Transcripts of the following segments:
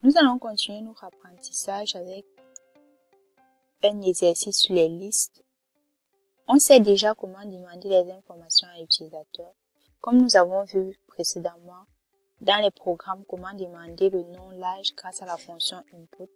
Nous allons continuer notre apprentissage avec un exercice sur les listes. On sait déjà comment demander les informations à l'utilisateur. Comme nous avons vu précédemment dans les programmes, comment demander le nom, l'âge grâce à la fonction input.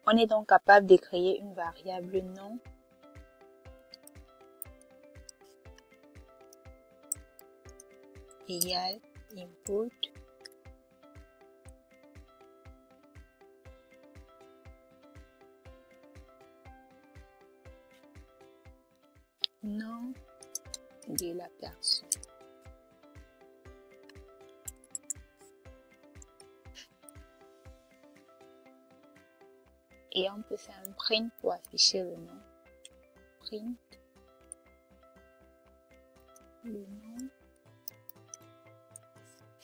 On est donc capable de créer une variable nom égale input nom de la personne. Et on peut faire un print pour afficher le nom. Print le nom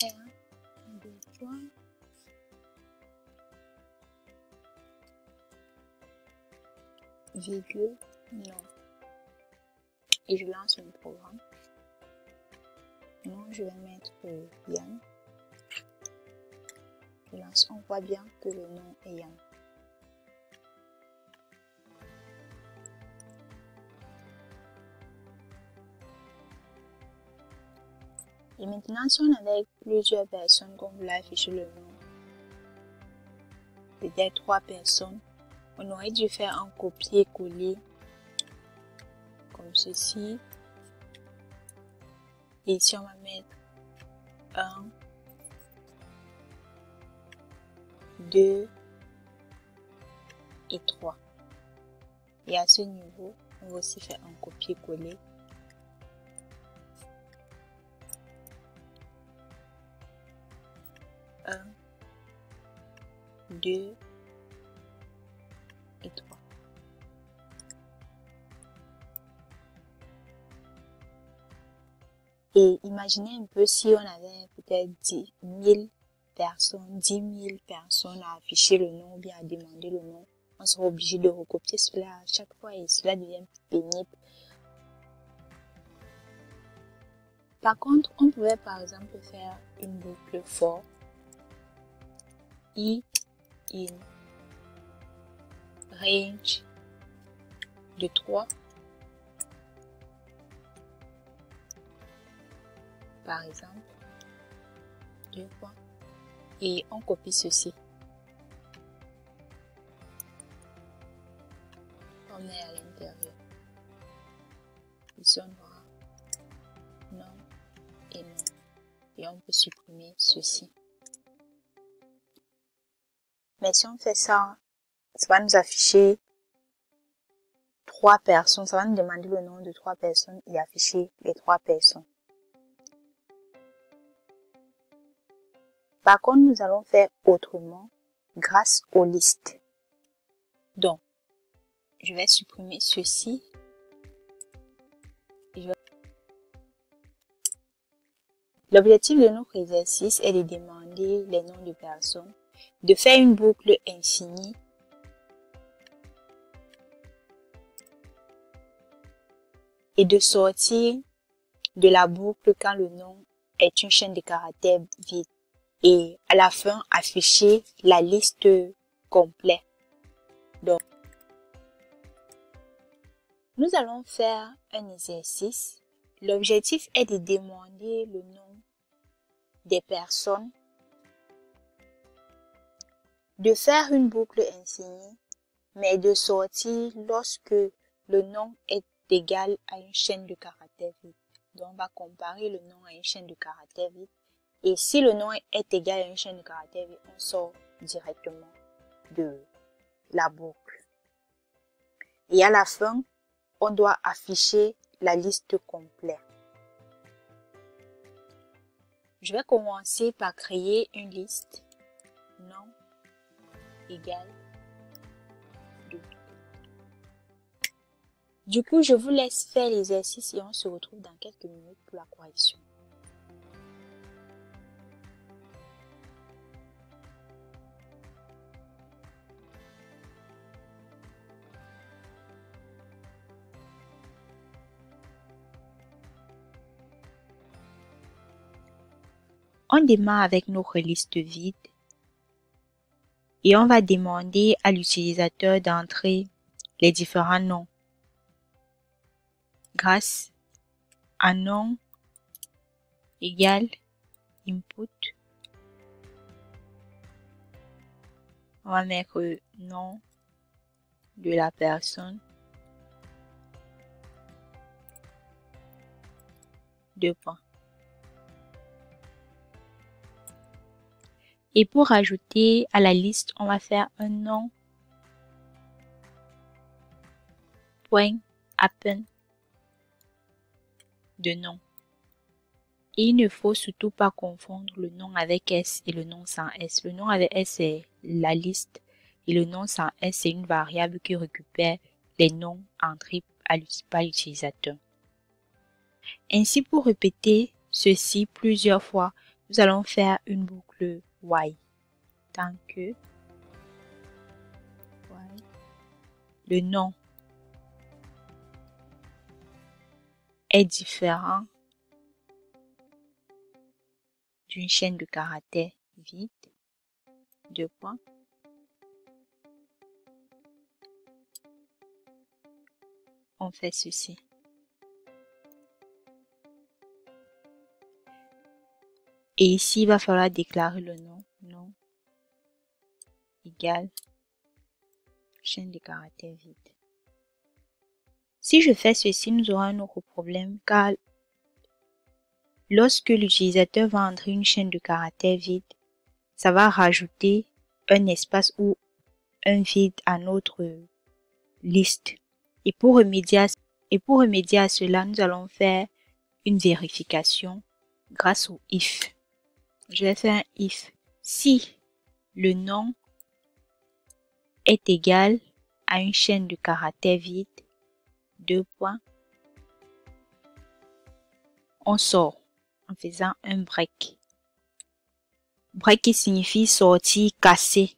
R, 2 points, virgule, nom. Et je lance mon programme. Non, je vais mettre Yann. Je lance, on voit bien que le nom est Yann. Et maintenant, si on avait plusieurs personnes qu'on voulait afficher le nom, peut-être 3 personnes, on aurait dû faire un copier-coller comme ceci. Et ici, on va mettre 1, 2 et 3. Et à ce niveau, on va aussi faire un copier-coller. Un, 2 et 3. Et imaginez un peu si on avait peut-être 10 000 personnes, 10 000 personnes à afficher le nom ou bien à demander le nom. On sera obligé de recopier cela à chaque fois et cela devient pénible. Par contre, on pouvait par exemple faire une boucle for i in range de 3 par exemple 2 points et on copie ceci. On met à l'intérieur. Ici on aura nom et nom et on peut supprimer ceci. Mais si on fait ça, ça va nous afficher 3 personnes. Ça va nous demander le nom de 3 personnes et afficher les 3 personnes. Par contre, nous allons faire autrement grâce aux listes. Donc, je vais supprimer ceci. L'objectif de notre exercice est de demander les noms de personnes, de faire une boucle infinie et de sortir de la boucle quand le nom est une chaîne de caractères vide et à la fin afficher la liste complète. Donc, nous allons faire un exercice. L'objectif est de demander le nom des personnes, de faire une boucle infinie, mais de sortir lorsque le nom est égal à une chaîne de caractères vide. Donc, on va comparer le nom à une chaîne de caractères vide. Et si le nom est égal à une chaîne de caractères vide, on sort directement de la boucle. Et à la fin, on doit afficher la liste complète. Je vais commencer par créer une liste. Nom égale 2. Du coup, je vous laisse faire l'exercice et on se retrouve dans quelques minutes pour la correction. On démarre avec notre liste vide et on va demander à l'utilisateur d'entrer les différents noms grâce à nom égale input. On va mettre nom de la personne. Deux points. Et pour ajouter à la liste, on va faire un nom point append de nom. Et il ne faut surtout pas confondre le nom avec S et le nom sans S. Le nom avec S, c'est la liste et le nom sans S, c'est une variable qui récupère les noms entrés par l'utilisateur. Ainsi, pour répéter ceci plusieurs fois, nous allons faire une boucle while. Tant que le nom est différent d'une chaîne de caractères vide, deux points, on fait ceci. Et ici, il va falloir déclarer le nom. Nom égale chaîne de caractères vide. Si je fais ceci, nous aurons un autre problème car lorsque l'utilisateur va entrer une chaîne de caractères vide, ça va rajouter un espace ou un vide à notre liste. Et pour remédier à cela, nous allons faire une vérification grâce au if. Je vais faire un if. Si le nom est égal à une chaîne de caractères vide, deux points, on sort en faisant un break. Break qui signifie sortir, casser.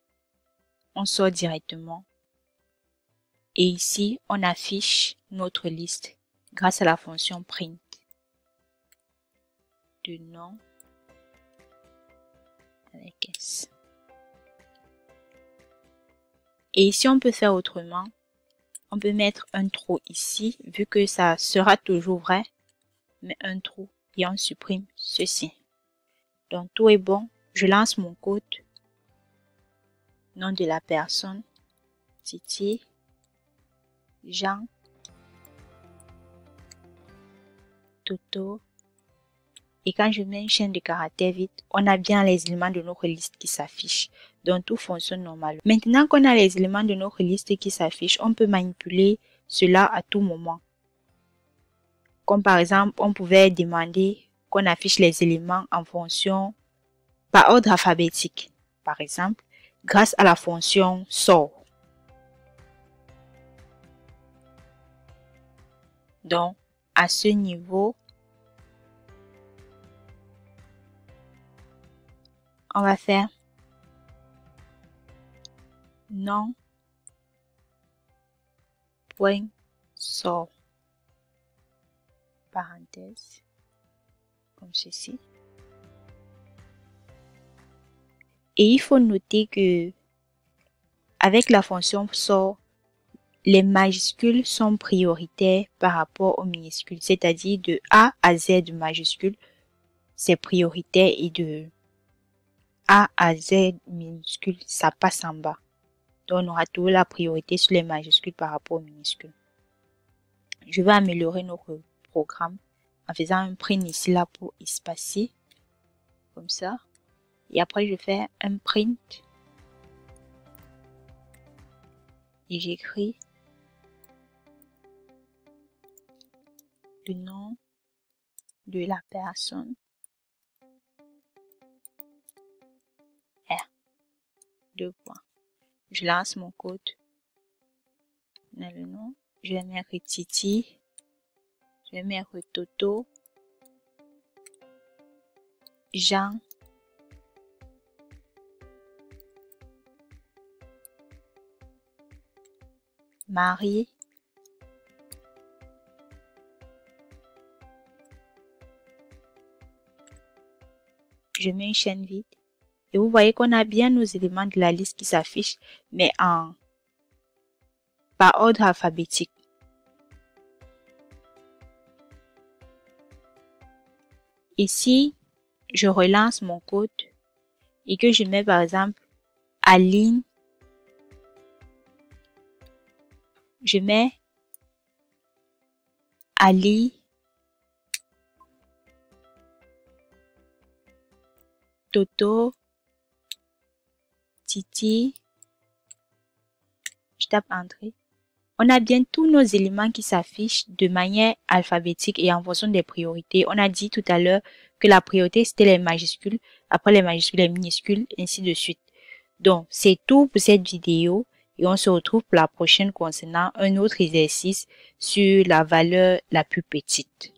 On sort directement. Et ici, on affiche notre liste grâce à la fonction print de nom avec S. Et ici, on peut faire autrement. On peut mettre un trou ici, vu que ça sera toujours vrai, mais un trou et on supprime ceci. Donc, tout est bon. Je lance mon code. Nom de la personne, Titi, Jean, Toto. Et quand je mets une chaîne de caractères vide, on a bien les éléments de notre liste qui s'affichent. Donc, tout fonctionne normalement. Maintenant qu'on a les éléments de notre liste qui s'affichent, on peut manipuler cela à tout moment. Comme par exemple, on pouvait demander qu'on affiche les éléments en fonction par ordre alphabétique. Par exemple, grâce à la fonction sort. Donc, à ce niveau, on va faire nom point sort parenthèse comme ceci. Et il faut noter que avec la fonction sort, les majuscules sont prioritaires par rapport aux minuscules, c'est-à-dire de A à Z de majuscules, c'est prioritaire et de A à Z minuscules, ça passe en bas. Donc, on aura toujours la priorité sur les majuscules par rapport aux minuscules. Je vais améliorer notre programme en faisant un print ici là pour espacer, comme ça. Et après, je fais un print et j'écris le nom de la personne. R. Deux points. Je lance mon code. On a le nom. Je vais mettre Titi. Je vais mettre Toto. Jean. Marie. je mets une chaîne vide. Et vous voyez qu'on a bien nos éléments de la liste qui s'affichent, mais par ordre alphabétique. Ici, je relance mon code et que je mets par exemple Aline. Je mets Ali, Toto, Titi. Je tape Entrée. On a bien tous nos éléments qui s'affichent de manière alphabétique et en fonction des priorités. On a dit tout à l'heure que la priorité c'était les majuscules, après les majuscules les minuscules, ainsi de suite. Donc c'est tout pour cette vidéo et on se retrouve pour la prochaine concernant un autre exercice sur la valeur la plus petite.